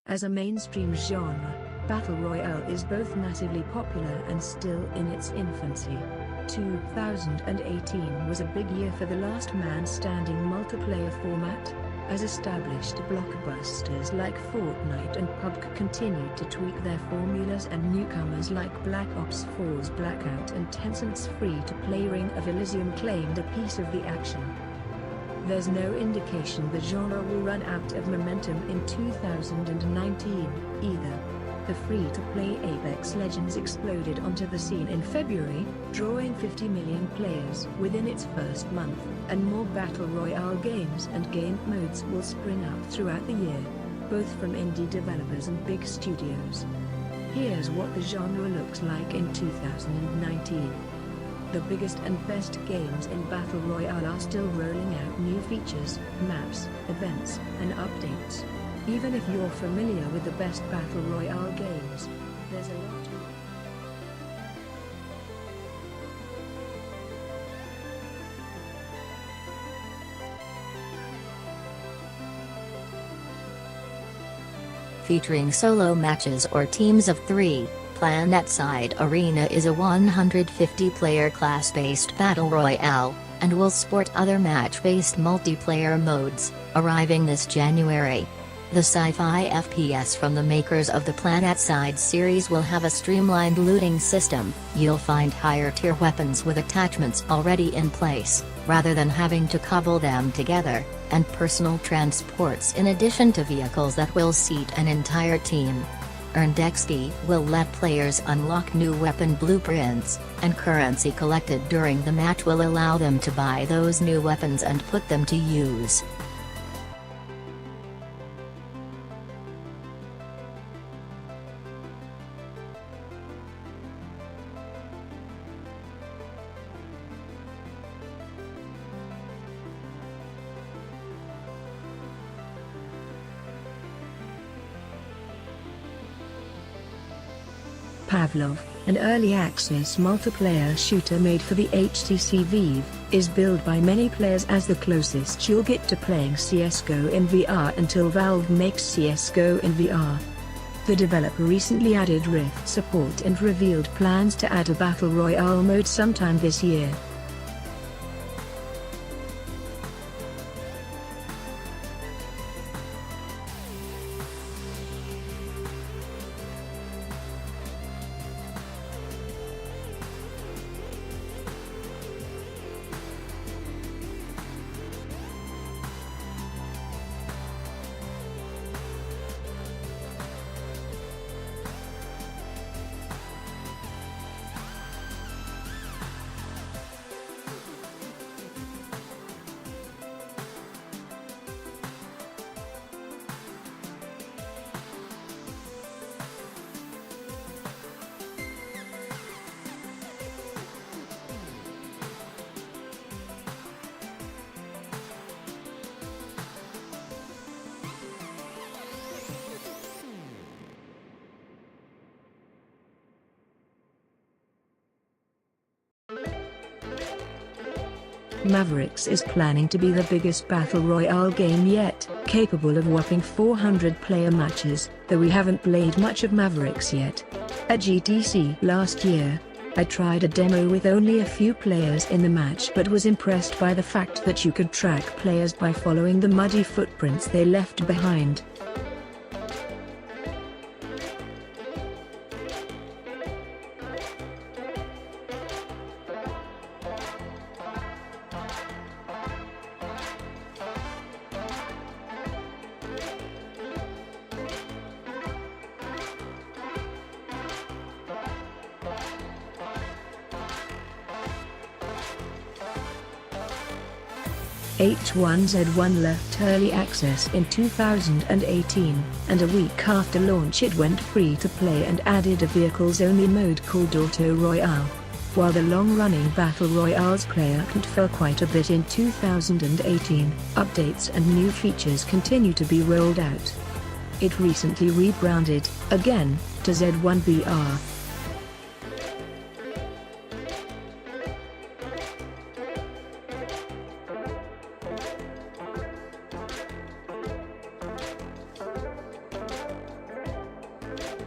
As a mainstream genre, Battle Royale is both massively popular and still in its infancy. 2018 was a big year for the last man standing multiplayer format, as established blockbusters like Fortnite and PUBG continued to tweak their formulas, and newcomers like Black Ops 4's Blackout and Tencent's free-to-play Ring of Elysium claimed a piece of the action. There's no indication the genre will run out of momentum in 2019, either. The free-to-play Apex Legends exploded onto the scene in February, drawing 50 million players within its first month, and more Battle Royale games and game modes will spring up throughout the year, both from indie developers and big studios. Here's what the genre looks like in 2019. The biggest and best games in Battle Royale are still rolling out new features, maps, events, and updates. Even if you're familiar with the best Battle Royale games, there's a lot more. Featuring solo matches or teams of 3, PlanetSide Arena is a 150-player class-based Battle Royale, and will sport other match-based multiplayer modes, arriving this January. The sci-fi FPS from the makers of the PlanetSide series will have a streamlined looting system. You'll find higher-tier weapons with attachments already in place, rather than having to cobble them together, and personal transports in addition to vehicles that will seat an entire team. Earned XP will let players unlock new weapon blueprints, and currency collected during the match will allow them to buy those new weapons and put them to use. Pavlov, an early access multiplayer shooter made for the HTC Vive, is billed by many players as the closest you'll get to playing CS:GO in VR until Valve makes CS:GO in VR. The developer recently added Rift support and revealed plans to add a Battle Royale mode sometime this year. Mavericks is planning to be the biggest Battle Royale game yet, capable of whopping 400 player matches, though we haven't played much of Mavericks yet. At GTC last year, I tried a demo with only a few players in the match but was impressed by the fact that you could track players by following the muddy footprints they left behind. H1Z1 left early access in 2018, and a week after launch it went free to play and added a vehicles-only mode called Auto Royale. While the long-running Battle Royale's player count fell quite a bit in 2018, updates and new features continue to be rolled out. It recently rebranded, again, to Z1BR.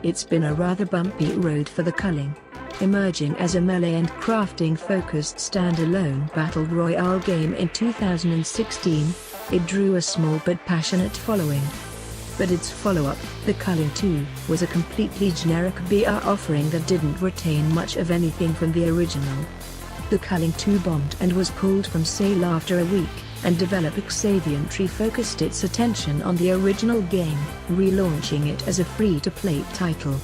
It's been a rather bumpy road for the Culling. Emerging as a melee and crafting-focused standalone battle royale game in 2016, it drew a small but passionate following. But its follow-up, The Culling 2, was a completely generic BR offering that didn't retain much of anything from the original. The Culling 2 bombed and was pulled from sale after a week, and developer Xaviantry focused its attention on the original game, relaunching it as a free-to-play title.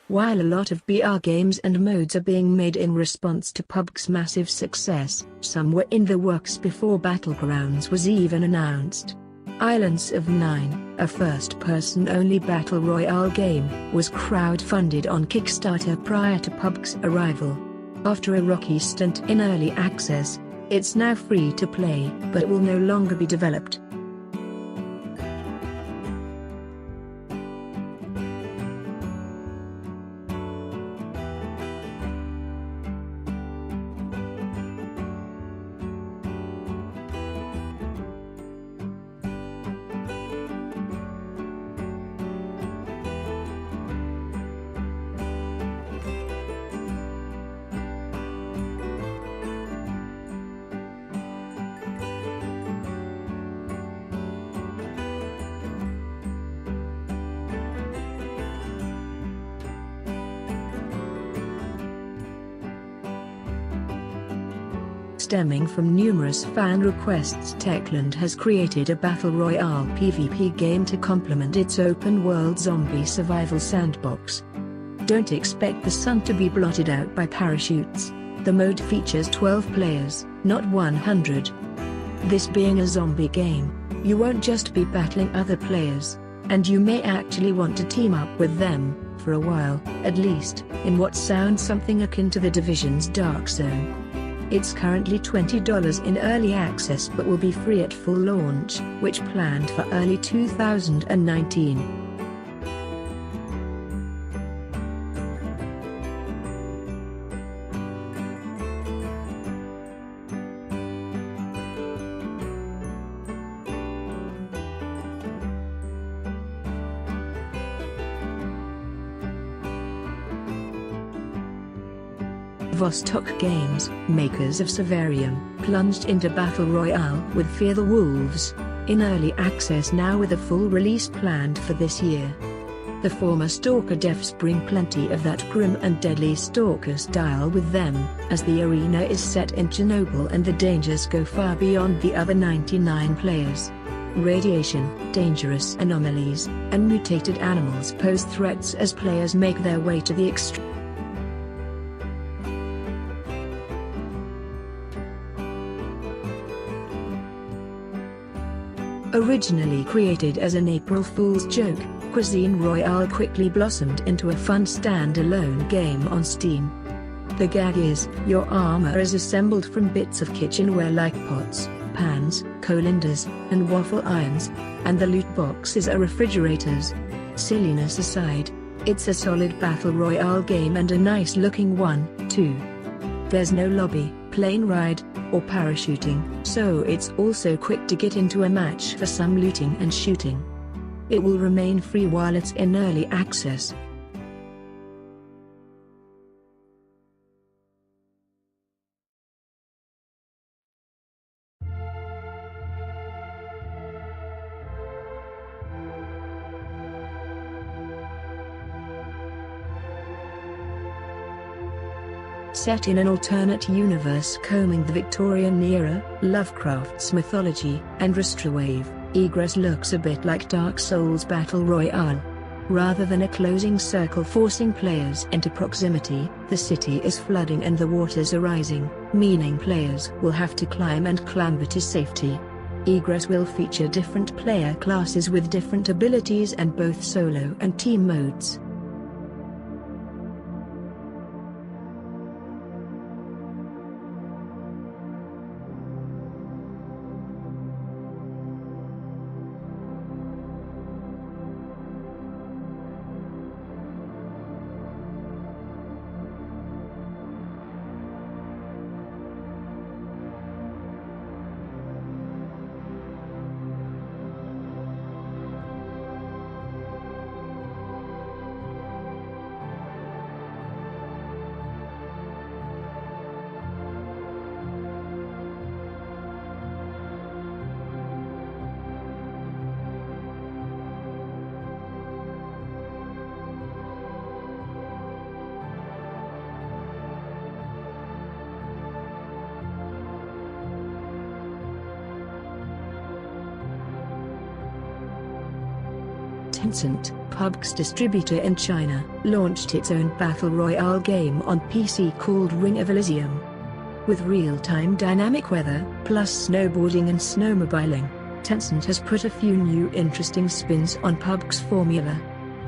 While a lot of BR games and modes are being made in response to PUBG's massive success, some were in the works before Battlegrounds was even announced. Islands of Nyne, a first-person-only battle royale game, was crowd-funded on Kickstarter prior to PUBG's arrival. After a rocky stint in early access, it's now free to play, but will no longer be developed. Stemming from numerous fan requests, Techland has created a Battle Royale PvP game to complement its open-world zombie survival sandbox. Don't expect the sun to be blotted out by parachutes. The mode features 12 players, not 100. This being a zombie game, you won't just be battling other players, and you may actually want to team up with them, for a while, at least, in what sounds something akin to The Division's Dark Zone. It's currently $20 in early access but will be free at full launch, which planned for early 2019. Vostok Games, makers of Severium, plunged into Battle Royale with Fear the Wolves, in early access now with a full release planned for this year. The former Stalker devs bring plenty of that grim and deadly Stalker style with them, as the arena is set in Chernobyl and the dangers go far beyond the other 99 players. Radiation, dangerous anomalies, and mutated animals pose threats as players make their way to the extreme. Originally created as an April Fool's joke, Cuisine Royale quickly blossomed into a fun standalone game on Steam. The gag is, your armor is assembled from bits of kitchenware like pots, pans, colander, and waffle irons, and the loot boxes are refrigerators. Silliness aside, it's a solid battle royale game and a nice looking one, too. There's no lobby, plane ride, or parachuting, so it's also quick to get into a match for some looting and shooting. It will remain free while it's in early access. Set in an alternate universe combing the Victorian era, Lovecraft's mythology, and Restrowave, Egress looks a bit like Dark Souls Battle Royale. Rather than a closing circle forcing players into proximity, the city is flooding and the waters are rising, meaning players will have to climb and clamber to safety. Egress will feature different player classes with different abilities and both solo and team modes. Tencent, PUBG's distributor in China, launched its own battle royale game on PC called Ring of Elysium. With real-time dynamic weather, plus snowboarding and snowmobiling, Tencent has put a few new interesting spins on PUBG's formula.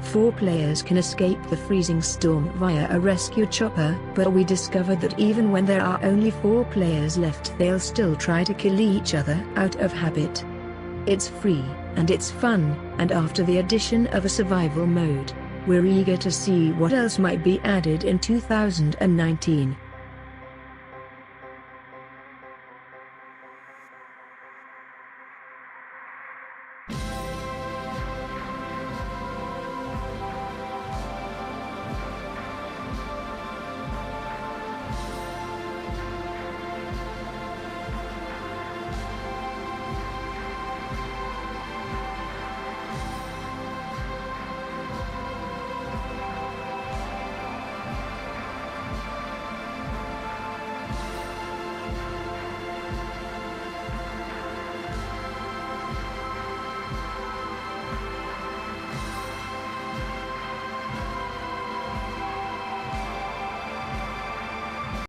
4 players can escape the freezing storm via a rescue chopper, but we discovered that even when there are only 4 players left, they'll still try to kill each other out of habit. It's free, and it's fun, and after the addition of a survival mode, we're eager to see what else might be added in 2019.